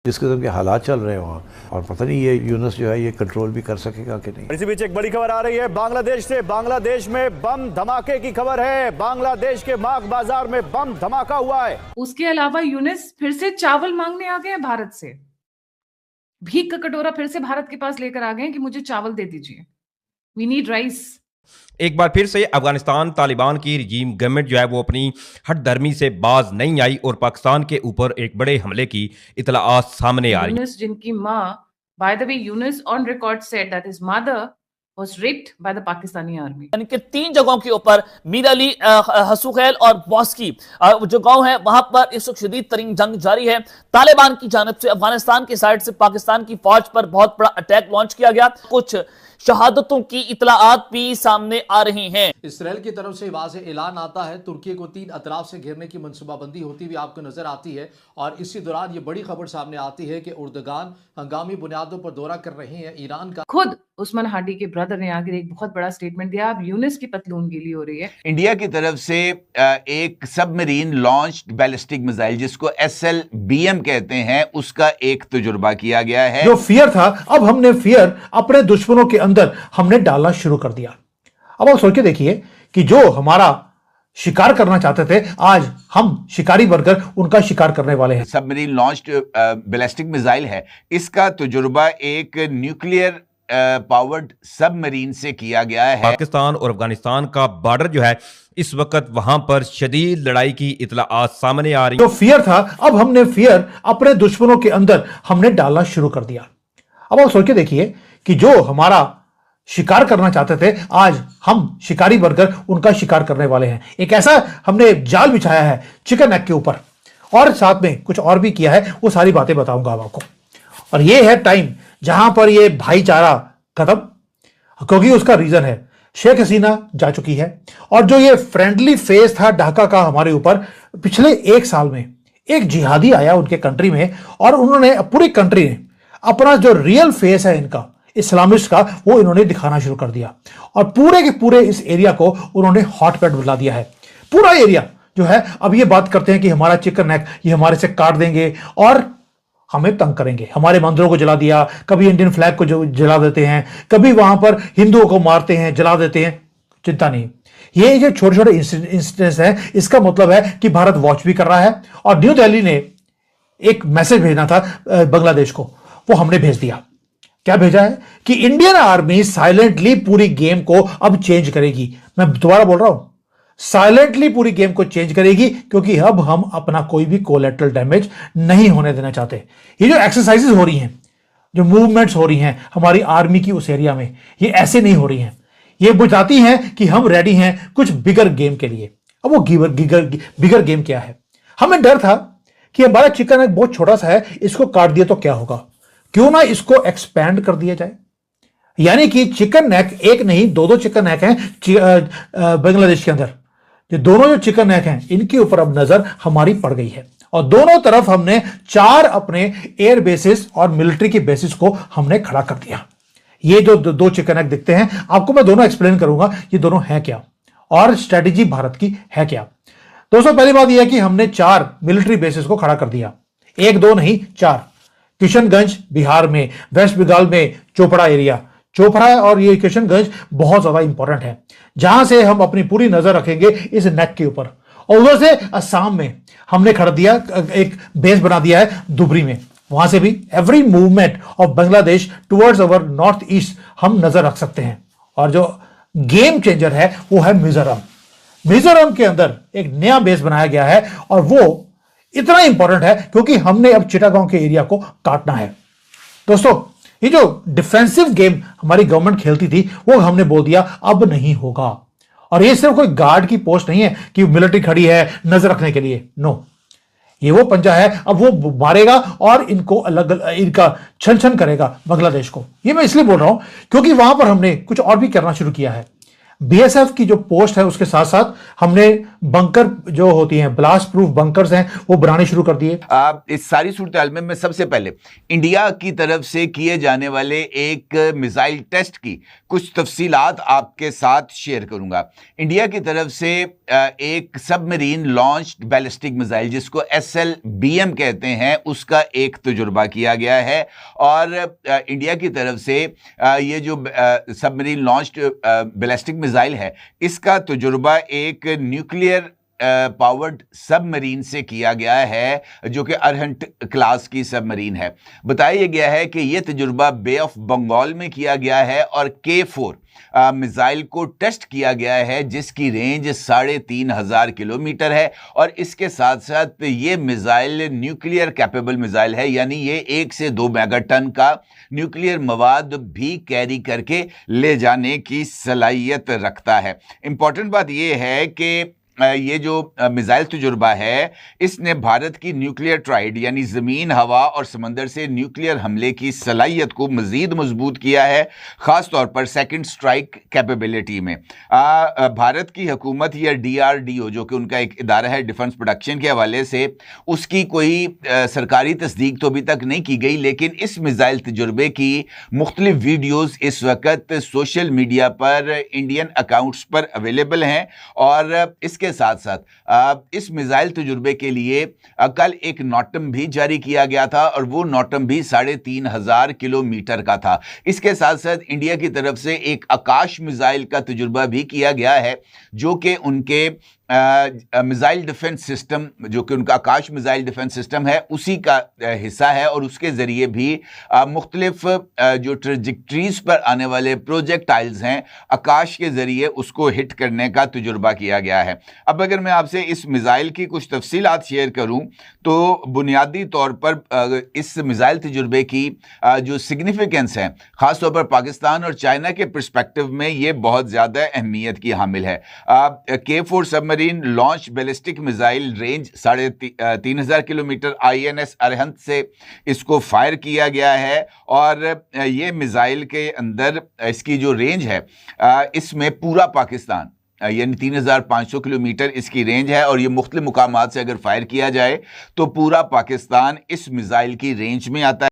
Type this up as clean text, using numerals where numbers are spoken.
जिस किस्म के हालात चल रहे हैं वहाँ, और पता नहीं ये यूनुस जो है ये कंट्रोल भी कर सकेगा कि नहीं। इसी बीच एक बड़ी खबर आ रही है बांग्लादेश से। बांग्लादेश में बम धमाके की खबर है। बांग्लादेश के माग बाजार में बम धमाका हुआ है। उसके अलावा यूनुस फिर से चावल मांगने आ गए हैं भारत से। भीख का कटोरा फिर से भारत के पास लेकर आ गए हैं कि मुझे चावल दे दीजिए, वी नीड राइस। एक बार फिर से अफगानिस्तान तालिबान की रिजीम गवर्नमेंट जो है वो अपनी हठधर्मी से बाज नहीं आई और पाकिस्तान के ऊपर एक बड़े हमले की इतलाआत सामने आ रही है। यूनुस जिनकी मां, by the way, Yunus on record said that his mother was raped by the Pakistani army। यानी कि 3 जगहों के ऊपर मीर अली, हसूखैल और बॉस्की जो गांव है वहां पर इस वक्त शदीद तरीन जंग जारी है। तालिबान की जानिब से अफगानिस्तान की साइड से पाकिस्तान की फौज पर बहुत बड़ा अटैक लॉन्च किया गया। कुछ शहादतों की इतलाआत भी सामने आ रही हैं। इसराइल की तरफ से वाज़ेह ऐलान आता है, तुर्की को 3 अतराफ से घेरने की मनसूबाबंदी होती हुई आपको नजर आती है। और इसी दौरान ये बड़ी खबर सामने आती है कि उर्दगान हंगामी बुनियादों पर दौरा कर रहे हैं ईरान का। खुद उस्मान हाडी के ब्रदर ने आकर एक बहुत बड़ा स्टेटमेंट दिया। अब यूनुस की पतलून गीली हो रही है। इंडिया की तरफ से एक सबमरीन लॉन्च्ड बैलिस्टिक मिसाइल जिसको SLBM कहते हैं, उसका एक तजुर्बा किया गया है। जो फियर था, अब हमने फियर अपने दुश्मनों के अंदर हमने डालना शुरू कर दिया। अब आप सोच के देखिए कि जो हमारा शिकार करना चाहते थे, आज हम शिकारी बनकर उनका शिकार करने वाले हैं। सबमरीन लॉन्च्ड बैलिस्टिक मिसाइल है, इसका तजुर्बा एक न्यूक्लियर पावर्ड सबमरीन से किया गया है। पाकिस्तान और अफगानिस्तान का बॉर्डर जो है इस वक्त वहां पर शदीद लड़ाई की इतलाआत सामने आ रही। जो फियर था, अब हमने फियर अपने दुश्मनों के अंदर हमने डालना शुरू कर दिया। अब आप सोच के देखिए कि जो हमारा शिकार करना चाहते थे, आज हम शिकारी बनकर उनका शिकार करने वाले हैं। एक ऐसा हमने जाल बिछाया है चिकन नेक के ऊपर, और साथ में कुछ और भी किया है, वो सारी बातें बताऊंगा आपको। और ये है टाइम जहां पर ये भाईचारा खत्म, क्योंकि उसका रीजन है शेख हसीना जा चुकी है। और जो ये फ्रेंडली फेस था ढाका का हमारे ऊपर, पिछले 1 साल में एक जिहादी आया उनके कंट्री में, और उन्होंने पूरी कंट्री ने अपना जो रियल फेस है इनका इस्लामिस्ट का, वो इन्होंने दिखाना शुरू कर दिया। और पूरे के पूरे इस एरिया को उन्होंने हॉटस्पॉट बना दिया है। पूरा एरिया जो है, अब ये बात करते हैं कि हमारा चिकन नेक ये हमारे से काट देंगे और हमें तंग करेंगे। हमारे मंदिरों को जला दिया, कभी इंडियन फ्लैग को जो जला देते हैं, कभी वहां पर हिंदुओं को मारते हैं, जला देते हैं। चिंता नहीं, ये जो छोटे छोटे इंसिडेंट्स हैं, इसका मतलब है कि भारत वॉच भी कर रहा है। और न्यू दिल्ली ने एक मैसेज भेजना था बांग्लादेश को, वो हमने भेज दिया। क्या भेजा है कि इंडियन आर्मी साइलेंटली पूरी गेम को अब चेंज करेगी। मैं दोबारा बोल रहा हूं, साइलेंटली पूरी गेम को चेंज करेगी, क्योंकि अब हम अपना कोई भी कोलैटरल डैमेज नहीं होने देना चाहते। ये जो एक्सरसाइजेस हो रही हैं, जो मूवमेंट्स हो रही हैं हमारी आर्मी की उस एरिया में, ये ऐसे नहीं हो रही हैं। ये बताती हैं कि हम रेडी हैं कुछ बिगर गेम के लिए। अब वो बिगर गेम क्या है? हमें डर था कि हमारा चिकन एक बहुत छोटा सा है, इसको काट दिया तो क्या होगा, क्यों ना इसको एक्सपैंड कर दिया जाए। यानी कि चिकन नेक एक नहीं, 2 चिकन नेक हैं बांग्लादेश के अंदर। ये दोनों जो चिकन नेक हैं, इनके ऊपर अब नजर हमारी पड़ गई है। और दोनों तरफ हमने 4 अपने एयर बेसिस और मिलिट्री की बेसिस को हमने खड़ा कर दिया। ये जो 2 चिकन नेक दिखते हैं, आपको मैं दोनों एक्सप्लेन करूंगा ये दोनों हैं क्या और स्ट्रेटेजी भारत की है क्या। दोस्तों, पहली बात यह है कि हमने 4 मिलिट्री बेसिस को खड़ा कर दिया। 1 2 नहीं, 4। किशनगंज बिहार में, वेस्ट बंगाल में चोपड़ा एरिया, चोपड़ा और ये किशनगंज बहुत ज्यादा इंपॉर्टेंट है, जहां से हम अपनी पूरी नजर रखेंगे इस नेक के ऊपर। और उधर से असम में हमने खड़ा दिया, एक बेस बना दिया है धुबरी में। वहां से भी every movement of Bangladesh towards our north east हम नजर रख सकते हैं। और जो गेम चेंजर है वो है मिजोरम। मिजोरम के अंदर एक नया बेस बनाया गया है, और वो इतना इंपॉर्टेंट है क्योंकि हमने अब चिटागोंग के एरिया को काटना है। दोस्तों, ये जो डिफेंसिव गेम हमारी गवर्नमेंट खेलती थी, वो हमने बोल दिया अब नहीं होगा। और ये सिर्फ कोई गार्ड की पोस्ट नहीं है कि मिलिट्री खड़ी है नजर रखने के लिए, नो। ये वो पंजा है, अब वो मारेगा और इनको अलग इनका छन छन करेगा बांग्लादेश को। ये मैं इसलिए बोल रहा हूं क्योंकि वहां पर हमने कुछ और भी करना शुरू किया है। BSF की जो पोस्ट है उसके साथ साथ हमने बंकर जो होती हैं, ब्लास्ट प्रूफ बंकर्स हैं, वो बनाने शुरू कर दिए। इस सारी सूरत हाल में मैं सबसे पहले इंडिया की तरफ से किए जाने वाले एक मिसाइल टेस्ट की कुछ तफसीलात आपके साथ शेयर करूंगा। इंडिया की तरफ से एक सबमरीन लॉन्च्ड बैलिस्टिक मिसाइल जिसको SLBM कहते हैं, उसका एक तजुर्बा किया गया है। और इंडिया की तरफ से ये जो सबमरीन लॉन्च्ड बैलिस्टिक मिसाइल है, इसका तजुर्बा एक न्यूक्लियर पावर्ड सबमरीन से किया गया है, जो कि अरहंट क्लास की सबमरीन है। बताया गया है कि यह तजुर्बा बे ऑफ बंगाल में किया गया है और K4 मिसाइल को टेस्ट किया गया है, जिसकी रेंज 3500 किलोमीटर है। और इसके साथ साथ ये मिसाइल न्यूक्लियर कैपेबल मिसाइल है, यानी ये 1 से 2 मेगाटन का न्यूक्लियर मवाद भी कैरी करके ले जाने की सलाहियत रखता है। इंपॉर्टेंट बात यह है कि ये जो मिसाइल तजुर्बा है, इसने भारत की न्यूक्लियर ट्राइड यानी जमीन, हवा और समंदर से न्यूक्लियर हमले की सलाहियत को मजीद मजबूत किया है, खास तौर पर सेकंड स्ट्राइक कैपेबिलिटी में। भारत की हुकूमत या DRDO, जो कि उनका एक इदारा है डिफेंस प्रोडक्शन के हवाले से, उसकी कोई सरकारी तस्दीक तो अभी तक नहीं की गई, लेकिन इस मिसाइल तजुर्बे की मुख्तलिफ वीडियोज इस वक्त सोशल मीडिया पर इंडियन अकाउंट्स पर अवेलेबल हैं। और इसके साथ साथ इस मिसाइल तजुर्बे के लिए कल एक नोटम भी जारी किया गया था, और वो नोटम भी 3500 किलोमीटर का था। इसके साथ साथ इंडिया की तरफ से एक आकाश मिसाइल का तजुर्बा भी किया गया है, जो कि उनके मिसाइल डिफेंस सिस्टम, जो कि उनका आकाश मिसाइल डिफेंस सिस्टम है, उसी का हिस्सा है। और उसके जरिए भी मुख्तलिफ जो ट्रेजेक्टरीज पर आने वाले प्रोजेक्टाइल्स हैं, आकाश के जरिए उसको हिट करने का तजुर्बा किया गया है। अब अगर मैं आपसे इस मिसाइल की कुछ तफसीलात शेयर करूं, तो बुनियादी तौर पर इस मिसाइल तजुर्बे की जो सिग्निफिकेंस है, खासतौर पर पाकिस्तान और चाइना के पर्सपेक्टिव में, ये बहुत ज़्यादा अहमियत की हामिल है। K4 submarine launch ballistic missile range 3500 kilometre INS Arhant से इसको फायर किया गया है। और ये मिसाइल के अंदर इसकी जो रेंज है, इसमें पूरा पाकिस्तान, यानी 3500 किलोमीटर इसकी रेंज है। और ये मुख्तलिफ मुकामात से अगर फायर किया जाए तो पूरा पाकिस्तान इस मिसाइल की रेंज में आता है।